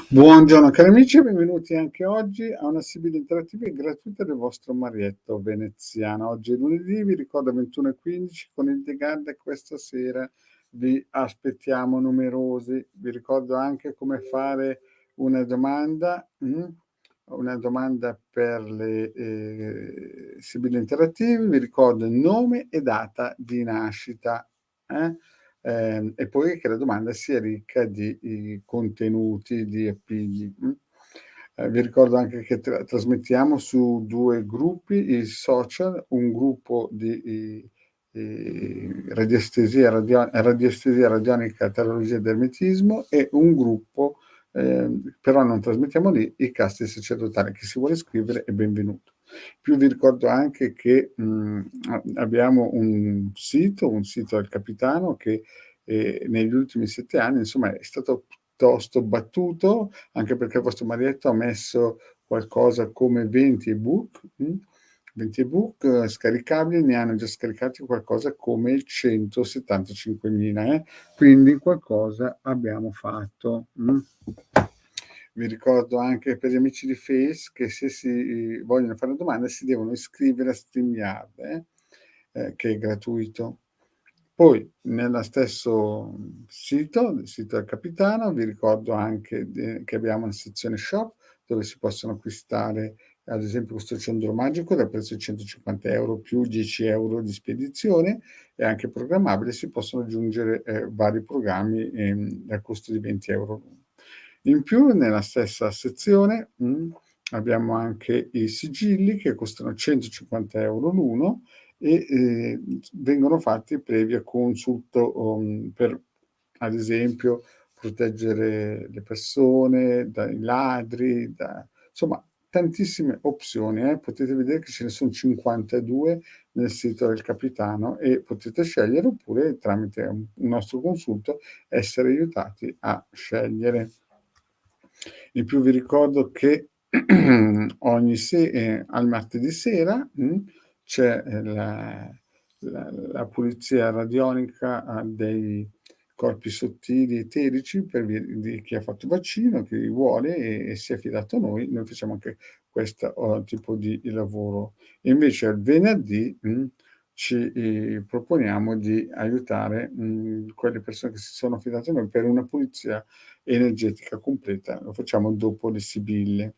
Buongiorno cari amici, benvenuti anche oggi a una Sibilla interattiva gratuita del vostro Marietto veneziano. Oggi è lunedì, vi ricordo 21:15 con il The Garda, questa sera vi aspettiamo numerosi. Vi ricordo anche come fare una domanda, una domanda per le Sibille interattive. Vi ricordo il nome e data di nascita. E poi che la domanda sia ricca di contenuti, di appigli. Vi ricordo anche che trasmettiamo su 2 gruppi i social, un gruppo di radiestesia radionica, terapia d'ermetismo, e un gruppo, però non trasmettiamo lì, i casti sacerdotali. Chi si vuole iscrivere è benvenuto. Più vi ricordo anche che abbiamo un sito del capitano che negli ultimi 7 anni insomma è stato piuttosto battuto, anche perché il vostro Marietto ha messo qualcosa come 20 ebook, 20 ebook scaricabili, ne hanno già scaricati qualcosa come 175.000, quindi qualcosa abbiamo fatto. Vi ricordo anche per gli amici di Face che se si vogliono fare una domanda si devono iscrivere a StreamYard, che è gratuito. Poi nello stesso sito, il sito del capitano, vi ricordo anche che abbiamo una sezione shop dove si possono acquistare ad esempio questo ciondolo magico da prezzo di 150 euro più 10 euro di spedizione, e anche programmabile, si possono aggiungere vari programmi al costo di 20 euro. In più nella stessa sezione abbiamo anche i sigilli che costano 150 euro l'uno e vengono fatti previa consulto per, ad esempio, proteggere le persone dai ladri, insomma tantissime opzioni. Potete vedere che ce ne sono 52 nel sito del capitano e potete scegliere, oppure tramite un nostro consulto essere aiutati a scegliere. In più vi ricordo che al martedì sera c'è la pulizia radionica dei corpi sottili eterici di chi ha fatto il vaccino, chi vuole e si è affidato a noi. Noi facciamo anche questo tipo di lavoro. E invece il venerdì ci proponiamo di aiutare quelle persone che si sono affidate a noi per una pulizia energetica completa. Lo facciamo dopo le Sibille.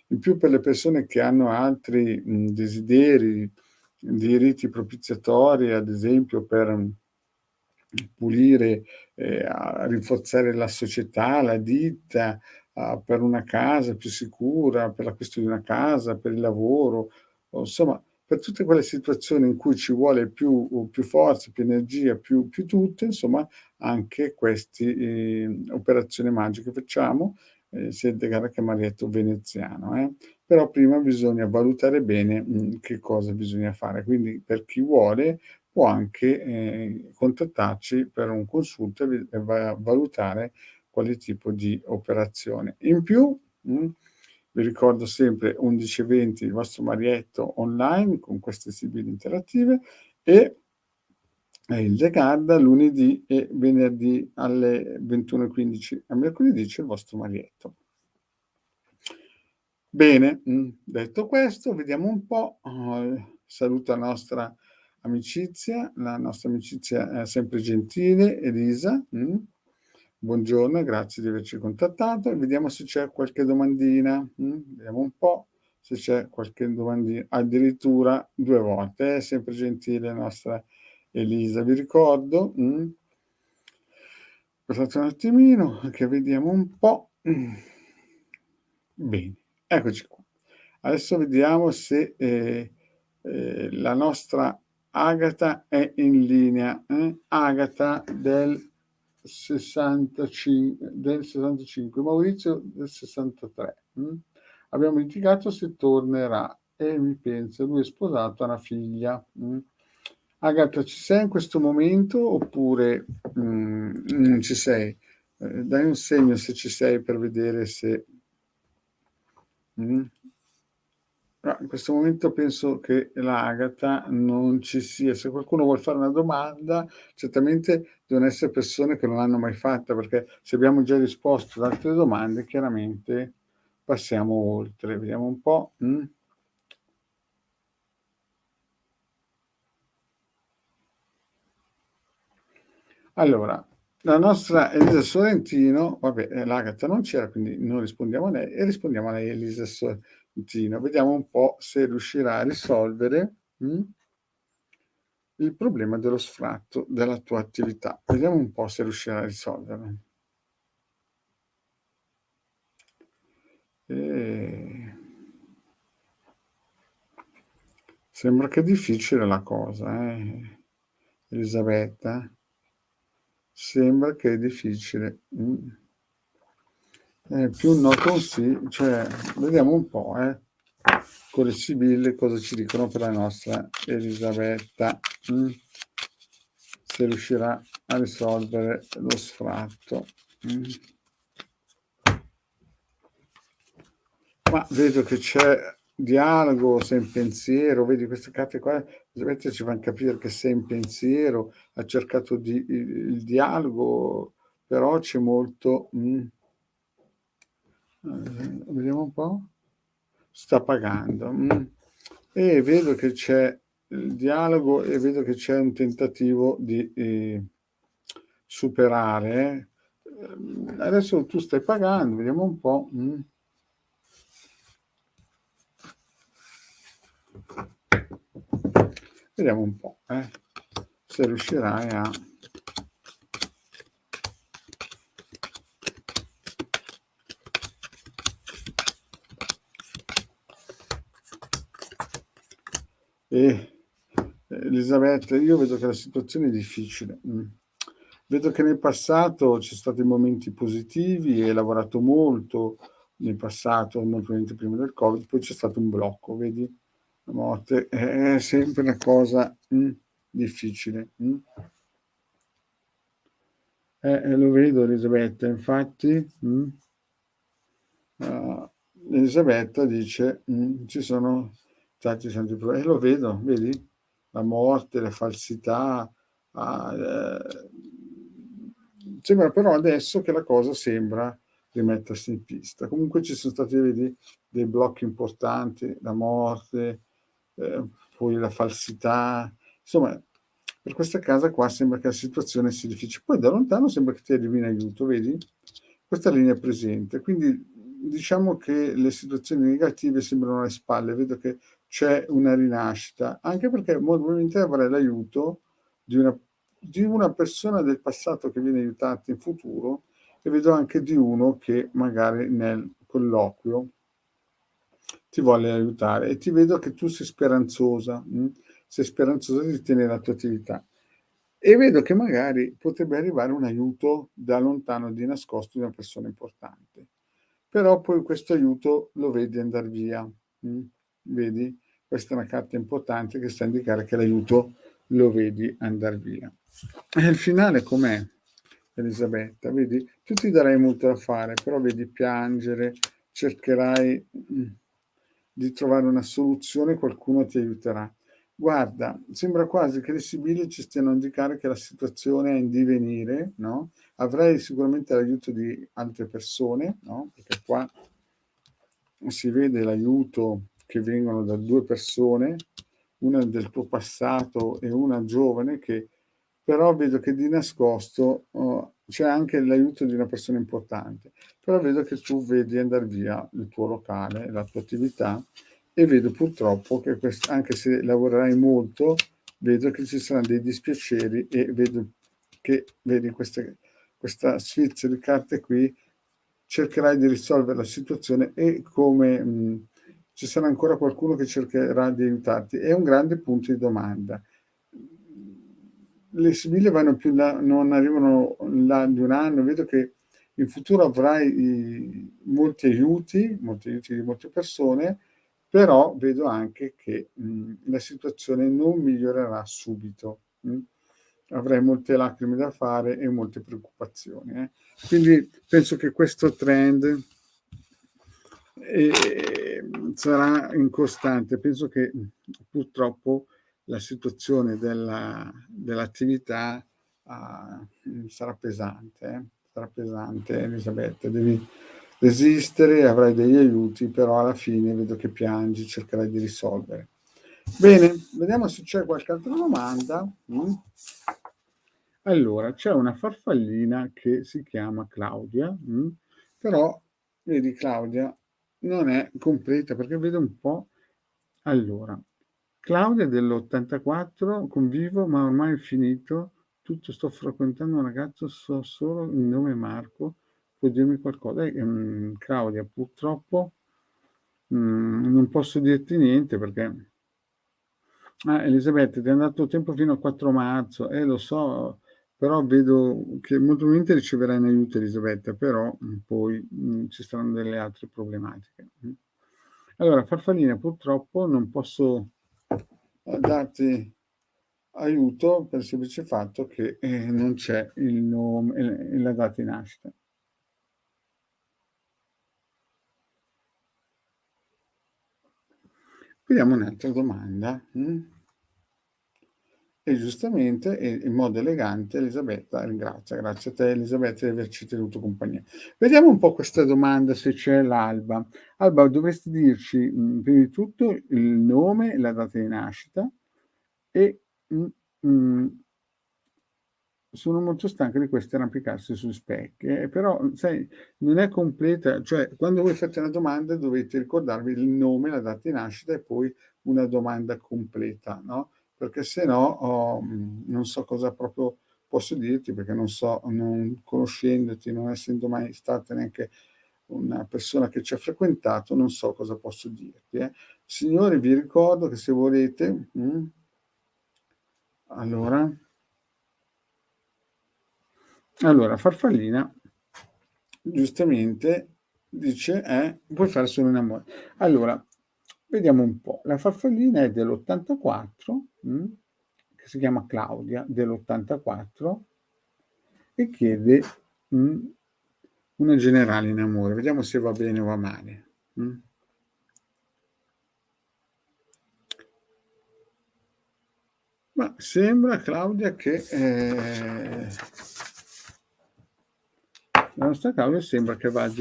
In più, per le persone che hanno altri desideri di riti propiziatori, ad esempio per pulire, a rinforzare la società, la ditta, per una casa più sicura, per l'acquisto di una casa, per il lavoro, o insomma per tutte quelle situazioni in cui ci vuole più forza, più energia, più tutto, insomma anche questi operazioni magiche facciamo, sia il Degarra che Marietto veneziano. Però prima bisogna valutare bene che cosa bisogna fare. Quindi per chi vuole può anche contattarci per un consulto e valutare quale tipo di operazione. In più, vi ricordo sempre 11:20 il vostro Marietto online con queste Sibille interattive, e il The Garda lunedì e venerdì alle 21:15. A mercoledì c'è il vostro Marietto. Bene, detto questo, vediamo un po'. Saluto la nostra amicizia sempre gentile, Elisa. Buongiorno, grazie di averci contattato, e vediamo se c'è qualche domandina. Vediamo un po' se c'è qualche domandina. Addirittura 2 volte, sempre gentile la nostra Elisa. Vi ricordo, aspettate un attimino che vediamo un po'. Bene, eccoci qua. Adesso vediamo se la nostra Agata è in linea. Agata del 65, Maurizio del 63. Abbiamo litigato se tornerà e mi pensa, lui è sposato, ha una figlia. Agata, ci sei in questo momento oppure non ci sei? Dai un segno se ci sei per vedere se... Ma in questo momento penso che l'Agata non ci sia. Se qualcuno vuol fare una domanda, certamente devono essere persone che non l'hanno mai fatta, perché se abbiamo già risposto ad altre domande, chiaramente passiamo oltre. Vediamo un po'. Allora, la nostra Elisa Sorrentino, vabbè, l'Agata non c'era, quindi non rispondiamo a lei e rispondiamo a lei, Elisa Sorrentino. Vediamo un po' se riuscirà a risolvere il problema dello sfratto della tua attività. Vediamo un po' se riuscirà a risolverlo. Sembra che è difficile la cosa, Elisabetta. Sembra che è difficile. Più no con sì, cioè, vediamo un po', con le sibille cosa ci dicono per la nostra Elisabetta. Se riuscirà a risolvere lo sfratto. Ma vedo che c'è dialogo, sei in pensiero, vedi queste carte qua, Elisabetta ci fanno capire che sei in pensiero, ha cercato il dialogo, però c'è molto. Vediamo un po'. Sta pagando. E vedo che c'è il dialogo e vedo che c'è un tentativo di superare. Adesso tu stai pagando, vediamo un po'. Vediamo un po', se riuscirai a. Elisabetta, io vedo che la situazione è difficile. Vedo che nel passato c'è stati momenti positivi, hai lavorato molto nel passato, molto prima del Covid, poi c'è stato un blocco, vedi? La morte è sempre una cosa difficile. Lo vedo Elisabetta, infatti. Elisabetta dice, ci sono stati tanti problemi, e lo vedo, vedi? La morte, le falsità. Sembra però adesso che la cosa sembra rimettersi in pista. Comunque ci sono stati, vedi, dei blocchi importanti, la morte, poi la falsità. Insomma, per questa casa qua sembra che la situazione sia difficile. Poi da lontano sembra che ti arrivi in aiuto, vedi? Questa linea è presente, quindi diciamo che le situazioni negative sembrano alle spalle, vedo che c'è una rinascita, anche perché molto probabilmente avrai l'aiuto di una persona del passato che viene aiutata in futuro e vedo anche di uno che magari nel colloquio ti vuole aiutare e ti vedo che tu sei speranzosa di tenere la tua attività e vedo che magari potrebbe arrivare un aiuto da lontano di nascosto di una persona importante, però poi questo aiuto lo vedi andare via, vedi? Questa è una carta importante che sta a indicare che l'aiuto lo vedi andare via. E il finale com'è, Elisabetta? Vedi, tu ti darai molto da fare, però vedi piangere, cercherai di trovare una soluzione, qualcuno ti aiuterà. Guarda, sembra quasi che le sibille ci stiano a indicare che la situazione è in divenire, no? Avrai sicuramente l'aiuto di altre persone, no? Perché qua si vede l'aiuto che vengono da due persone, una del tuo passato e una giovane, che però vedo che di nascosto c'è anche l'aiuto di una persona importante, però vedo che tu vedi andare via il tuo locale, la tua attività e vedo purtroppo che anche se lavorerai molto, vedo che ci saranno dei dispiaceri e vedo che vedi questa sfilza di carte qui, cercherai di risolvere la situazione e come ci sarà ancora qualcuno che cercherà di aiutarti. È un grande punto di domanda. Le sibille vanno più là, non arrivano là di un anno, vedo che in futuro avrai molti aiuti di molte persone, però vedo anche che la situazione non migliorerà subito. Avrai molte lacrime da fare e molte preoccupazioni. Quindi penso che questo trend sarà incostante. Penso che purtroppo la situazione dell'attività sarà pesante, sarà pesante Elisabetta, devi resistere, avrai degli aiuti, però alla fine vedo che piangi, cercherai di risolvere. Bene, vediamo se c'è qualche altra domanda. Allora, c'è una farfallina che si chiama Claudia, però vedi Claudia non è completa perché vedo un po'. Allora, Claudia è dell'84, convivo ma ormai è finito tutto, sto frequentando un ragazzo, so solo il nome Marco, puoi dirmi qualcosa? Claudia, purtroppo non posso dirti niente perché Elisabetta, ti è andato tempo fino al 4 marzo, lo so, però vedo che molto probabilmente riceverai un aiuto Elisabetta, però poi ci saranno delle altre problematiche. Allora, farfallina, purtroppo non posso darti aiuto per il semplice fatto che non c'è il nome e la data di nascita. Vediamo un'altra domanda. E giustamente, e in modo elegante, Elisabetta ringrazia. Grazie a te Elisabetta di averci tenuto compagnia. Vediamo un po' questa domanda se c'è l'Alba. Alba, dovresti dirci prima di tutto il nome e la data di nascita e sono molto stanca di questo arrampicarsi sugli specchi, però sai, non è completa, cioè quando voi fate una domanda dovete ricordarvi il nome, la data di nascita e poi una domanda completa, no? Perché se no non so cosa proprio posso dirti, perché non so, non conoscendoti, non essendo mai stata neanche una persona che ci ha frequentato, non so cosa posso dirti. Signori, vi ricordo che se volete, allora, Farfallina giustamente dice puoi fare solo in amore. Allora, vediamo un po'. La farfallina è dell'84, che si chiama Claudia, dell'84, e chiede una generale in amore. Vediamo se va bene o va male. Ma sembra, Claudia, che la nostra Claudia sembra che vada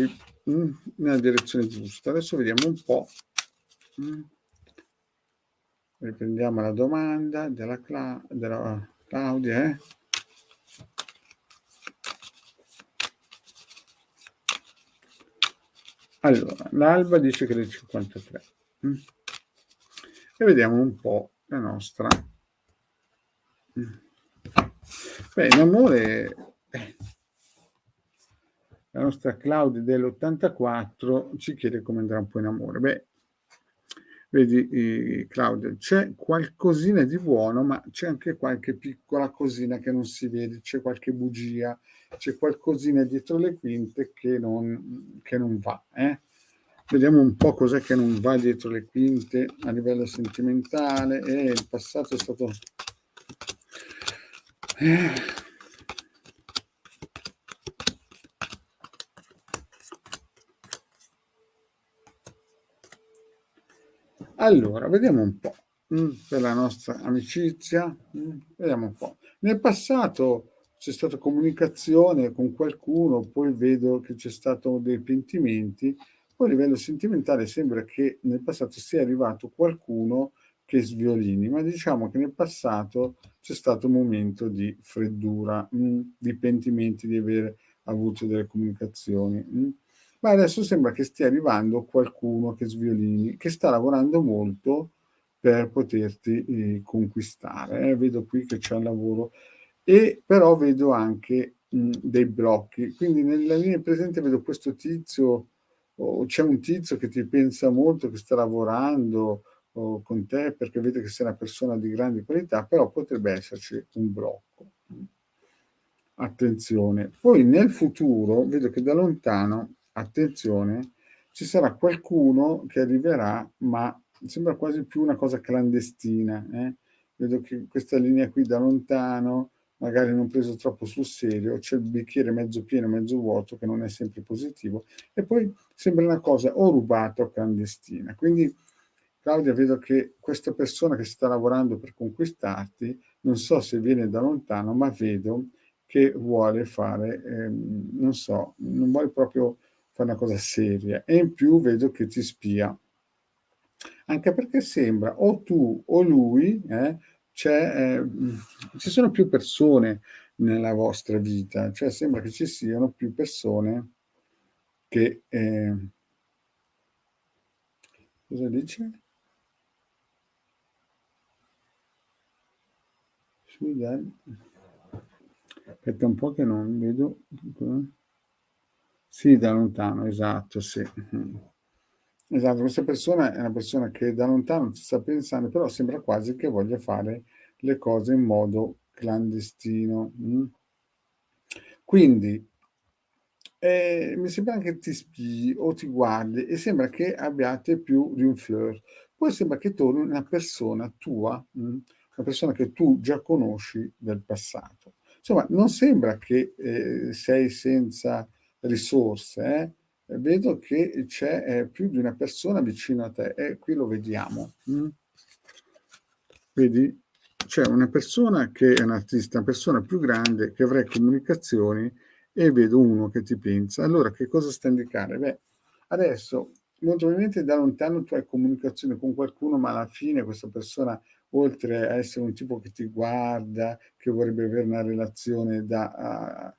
nella direzione giusta. Adesso vediamo un po'. Riprendiamo la domanda della Claudia. Allora, l'Alba dice che è del 53. E vediamo un po' la nostra. Beh, in amore, la nostra Claudia dell'84 ci chiede come andrà un po' in amore. Beh, vedi Claudia, c'è qualcosina di buono, ma c'è anche qualche piccola cosina che non si vede, c'è qualche bugia, c'è qualcosina dietro le quinte che non va. Vediamo un po' cos'è che non va dietro le quinte a livello sentimentale. Il passato è stato allora, vediamo un po' per la nostra amicizia, vediamo un po'. Nel passato c'è stata comunicazione con qualcuno, poi vedo che c'è stato dei pentimenti, poi a livello sentimentale sembra che nel passato sia arrivato qualcuno che sviolini, ma diciamo che nel passato c'è stato un momento di freddura, di pentimenti di aver avuto delle comunicazioni. Ma adesso sembra che stia arrivando qualcuno che sviolini, che sta lavorando molto per poterti conquistare. Vedo qui che c'è un lavoro e però vedo anche dei blocchi. Quindi nella linea presente vedo questo tizio, o c'è un tizio che ti pensa molto, che sta lavorando con te perché vede che sei una persona di grandi qualità, però potrebbe esserci un blocco. Attenzione. Poi nel futuro vedo che da lontano, attenzione, ci sarà qualcuno che arriverà, ma sembra quasi più una cosa clandestina. Vedo che questa linea qui da lontano, magari non preso troppo sul serio, c'è il bicchiere mezzo pieno, mezzo vuoto, che non è sempre positivo, e poi sembra una cosa o rubata o clandestina. Quindi, Claudia, vedo che questa persona che sta lavorando per conquistarti, non so se viene da lontano, ma vedo che vuole fare, non so, non vuole proprio fare una cosa seria, e in più vedo che ti spia. Anche perché sembra o tu o lui, ci sono più persone nella vostra vita, cioè sembra che ci siano più persone che... cosa dice? Aspetta un po' che non vedo. Sì, da lontano, esatto, sì. Esatto, questa persona è una persona che da lontano ci sta pensando, però sembra quasi che voglia fare le cose in modo clandestino. Quindi mi sembra che ti spii o ti guardi e sembra che abbiate più di un flirt. Poi sembra che torni una persona tua, una persona che tu già conosci del passato. Insomma, non sembra che sei senza risorse, vedo che c'è più di una persona vicino a te e qui lo vediamo. Vedi? C'è una persona che è un artista, una persona più grande che avrà comunicazioni e vedo uno che ti pensa. Allora, che cosa sta a indicare? Beh, adesso molto probabilmente da lontano tu hai comunicazione con qualcuno, ma alla fine questa persona, oltre a essere un tipo che ti guarda, che vorrebbe avere una relazione da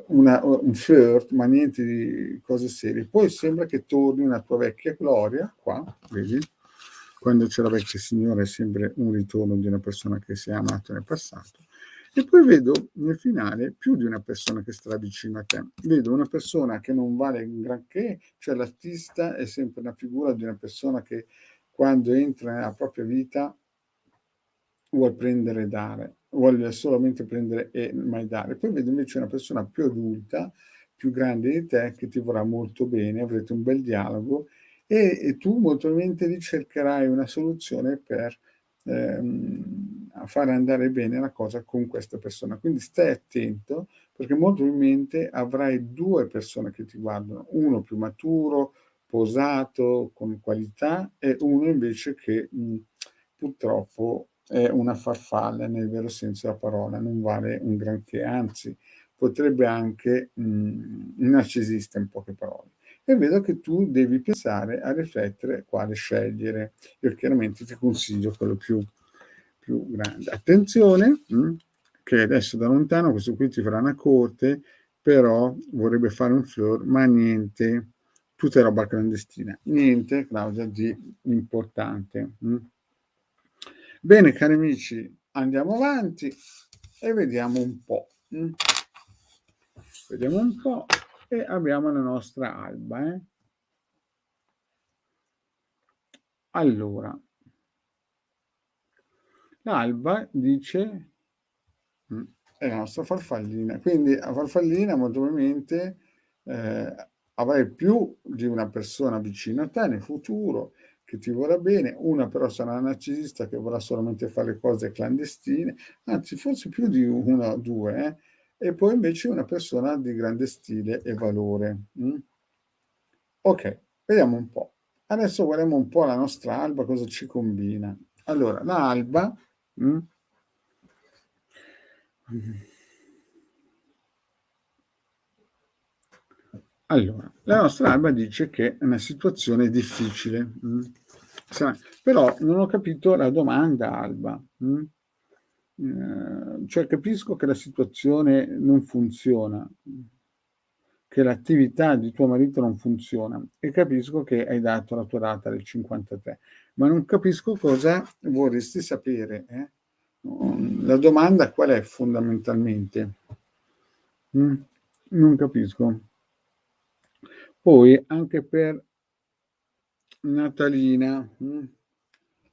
un flirt, ma niente di cose serie. Poi sembra che torni una tua vecchia gloria, qua, vedi? Quando c'è la vecchia signora è sempre un ritorno di una persona che si è amata nel passato. E poi vedo nel finale più di una persona che sta vicino a te. Vedo una persona che non vale un granché, cioè l'artista è sempre una figura di una persona che quando entra nella propria vita vuol prendere e dare, vuole solamente prendere e mai dare. Poi vedo invece una persona più adulta, più grande di te, che ti vorrà molto bene, avrete un bel dialogo e tu molto probabilmente lì cercherai una soluzione per fare andare bene la cosa con questa persona. Quindi stai attento perché molto probabilmente avrai due persone che ti guardano, uno più maturo, posato, con qualità e uno invece che purtroppo è una farfalla nel vero senso della parola, non vale un granché, anzi potrebbe anche un narcisista in poche parole. E vedo che tu devi pensare a riflettere quale scegliere. Io chiaramente ti consiglio quello più grande. Attenzione, che adesso da lontano questo qui ti farà una corte, però vorrebbe fare un flirt, ma niente, tutta roba clandestina, niente, Claudia, di importante. Bene, cari amici, andiamo avanti e vediamo un po'. Vediamo un po' e abbiamo la nostra alba. Allora, l'alba dice è la nostra farfallina, quindi la farfallina molto probabilmente avrai più di una persona vicino a te nel futuro che ti vorrà bene, una però sarà una narcisista che vorrà solamente fare cose clandestine, anzi forse più di una o due, e poi invece una persona di grande stile e valore. Ok, vediamo un po'. Adesso guardiamo un po' la nostra alba, cosa ci combina. Allora, la alba... mm, Allora, la nostra alba dice che è una situazione difficile, però non ho capito la domanda, Alba. Cioè capisco che la situazione non funziona, che l'attività di tuo marito non funziona e capisco che hai dato la tua data del 53, ma non capisco cosa vorresti sapere. La domanda qual è fondamentalmente? Non capisco. Poi anche per Natalina,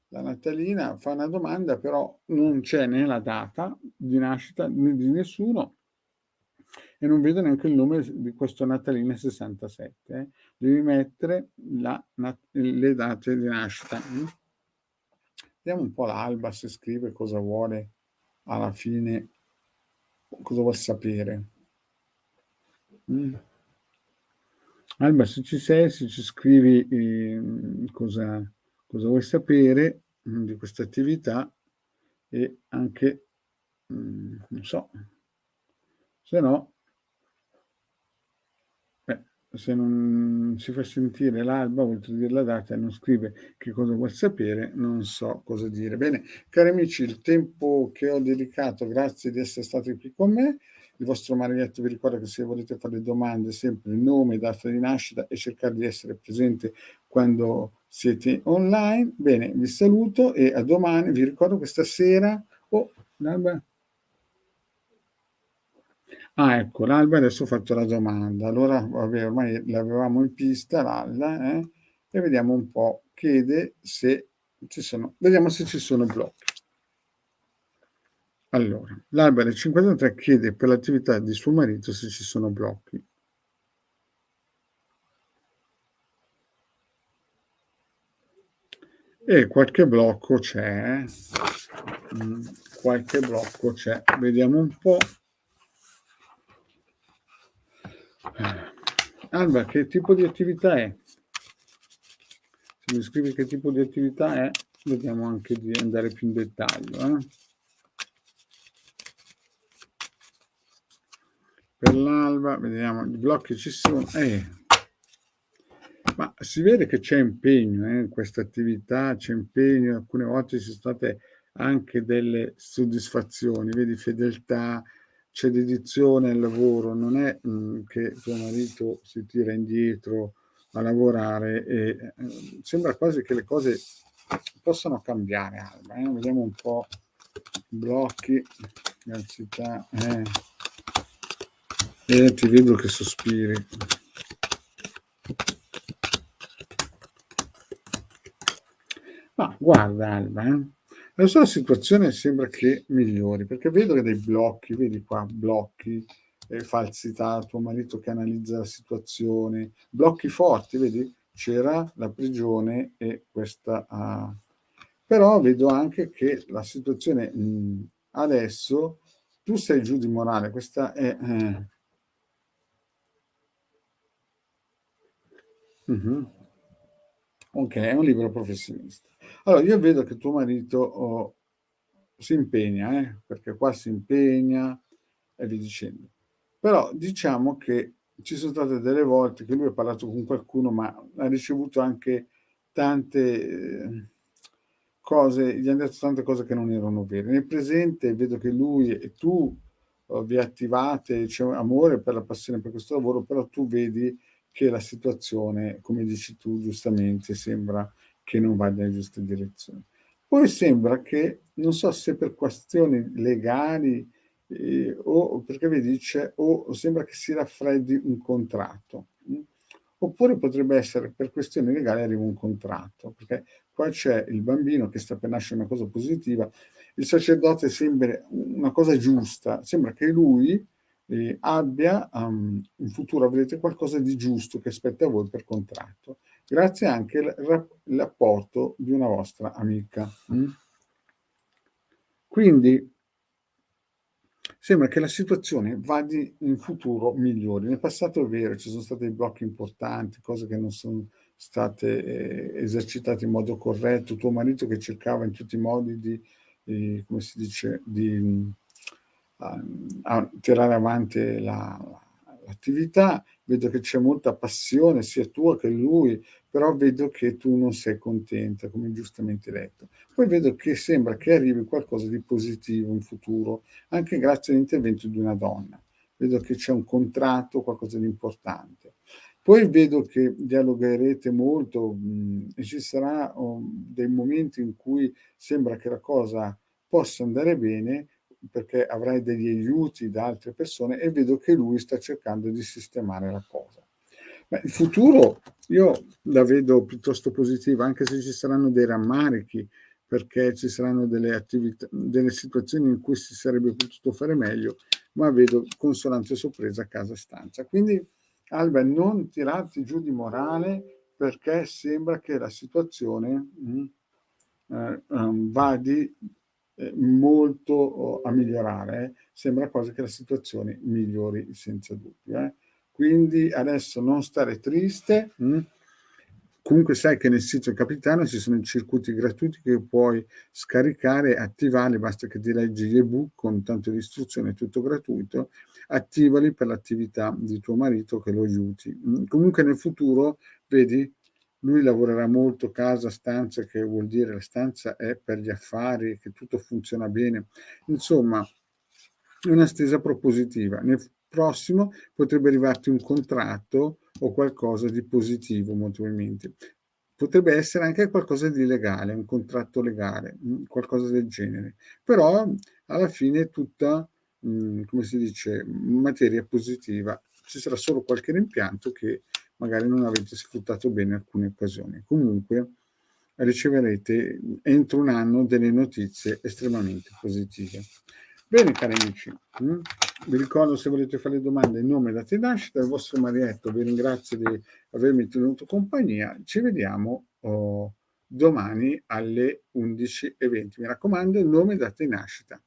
la Natalina fa una domanda, però non c'è né la data di nascita né di nessuno e non vedo neanche il nome di questo Natalina 67. Devi mettere le date di nascita. Vediamo un po' l'alba se scrive cosa vuole alla fine Cosa vuoi sapere? Alba, se ci sei, se ci scrivi cosa vuoi sapere di questa attività e anche, non so, se no, eh, se non si fa sentire l'alba, oltre a dire la data, e non scrive che cosa vuol sapere, non so cosa dire. Bene, cari amici, il tempo che ho dedicato, grazie di essere stati qui con me. Il vostro Marietto vi ricorda che se volete fare domande, sempre il nome, data di nascita e cercare di essere presente quando siete online. Bene, vi saluto e a domani. Vi ricordo questa sera. Oh, l'alba. Ah, ecco, l'alba adesso ho fatto la domanda. Allora, vabbè, ormai l'avevamo in pista l'alba, e vediamo un po'. Chiede se ci sono, vediamo se ci sono blocchi. Allora, l'alba del 53 chiede per l'attività di suo marito se ci sono blocchi. E qualche blocco c'è, qualche blocco c'è. Vediamo un po'. Alba, che tipo di attività è? Se mi scrivi che tipo di attività è, vediamo anche di andare più in dettaglio. Per l'alba, vediamo, i blocchi ci sono. Ma si vede che c'è impegno in questa attività, c'è impegno, alcune volte ci sono state anche delle soddisfazioni, vedi fedeltà, c'è dedizione al lavoro, non è che tuo marito si tira indietro a lavorare e sembra quasi che le cose possano cambiare, Alba. Vediamo un po' blocchi, ansietà, ti vedo che sospiri. Ma guarda Alba, la sua situazione sembra che migliori, perché vedo che dei blocchi, vedi qua, blocchi, falsità, tuo marito che analizza la situazione, blocchi forti, vedi? C'era la prigione e questa... Però vedo anche che la situazione adesso, tu sei giù di morale, questa è... Mhm. Ok, è un libero professionista. Allora, io vedo che tuo marito si impegna, perché qua si impegna e via dicendo. Però diciamo che ci sono state delle volte che lui ha parlato con qualcuno, ma ha ricevuto anche tante cose, gli hanno detto tante cose che non erano vere. Nel presente vedo che lui e tu vi attivate, c'è amore per la passione per questo lavoro, però tu vedi che la situazione, come dici tu giustamente, sembra che non vada in giusta direzione. Poi sembra che, non so se per questioni legali o perché vedi, c'è, o sembra che si raffreddi un contratto. Oppure potrebbe essere per questioni legali arriva un contratto, perché qua c'è il bambino che sta per nascere una cosa positiva, il sacerdote sembra una cosa giusta, sembra che lui abbia in futuro avrete qualcosa di giusto che aspetta a voi per contratto, grazie anche all'apporto di una vostra amica. Quindi sembra che la situazione vada in futuro migliori. Nel passato è vero, ci sono stati dei blocchi importanti, cose che non sono state esercitate in modo corretto. Tuo marito che cercava in tutti i modi di, come si dice, di tirare avanti l'attività. Vedo che c'è molta passione sia tua che lui, però vedo che tu non sei contenta, come giustamente detto. Poi vedo che sembra che arrivi qualcosa di positivo in futuro, anche grazie all'intervento di una donna. Vedo che c'è un contratto, qualcosa di importante. Poi vedo che dialogherete molto e ci sarà dei momenti in cui sembra che la cosa possa andare bene perché avrai degli aiuti da altre persone e vedo che lui sta cercando di sistemare la cosa. Ma il futuro io la vedo piuttosto positiva, anche se ci saranno dei rammarichi, perché ci saranno delle attività, delle situazioni in cui si sarebbe potuto fare meglio, ma vedo consolante sorpresa a casa stanza. Quindi, Alba, non tirarti giù di morale perché sembra che la situazione vadi molto a migliorare, sembra quasi che la situazione migliori senza dubbio, eh. Quindi adesso non stare triste, comunque sai che nel sito del capitano ci sono i circuiti gratuiti che puoi scaricare e attivare, basta che ti leggi gli ebook con tanto di istruzioni, è tutto gratuito, attivali per l'attività di tuo marito che lo aiuti. Comunque nel futuro, vedi, lui lavorerà molto casa, stanza, che vuol dire la stanza è per gli affari, che tutto funziona bene. Insomma, è una stesa propositiva. Nel prossimo potrebbe arrivarti un contratto o qualcosa di positivo, molto probabilmente. Potrebbe essere anche qualcosa di legale, un contratto legale, qualcosa del genere. Però alla fine è tutta, come si dice, materia positiva. Ci sarà solo qualche rimpianto che magari non avete sfruttato bene alcune occasioni. Comunque riceverete entro un anno delle notizie estremamente positive. Bene cari amici, vi ricordo, se volete fare domande, il nome e data di nascita, il vostro Marietto vi ringrazio di avermi tenuto compagnia, ci vediamo domani alle 11:20. Mi raccomando, il nome e data di nascita.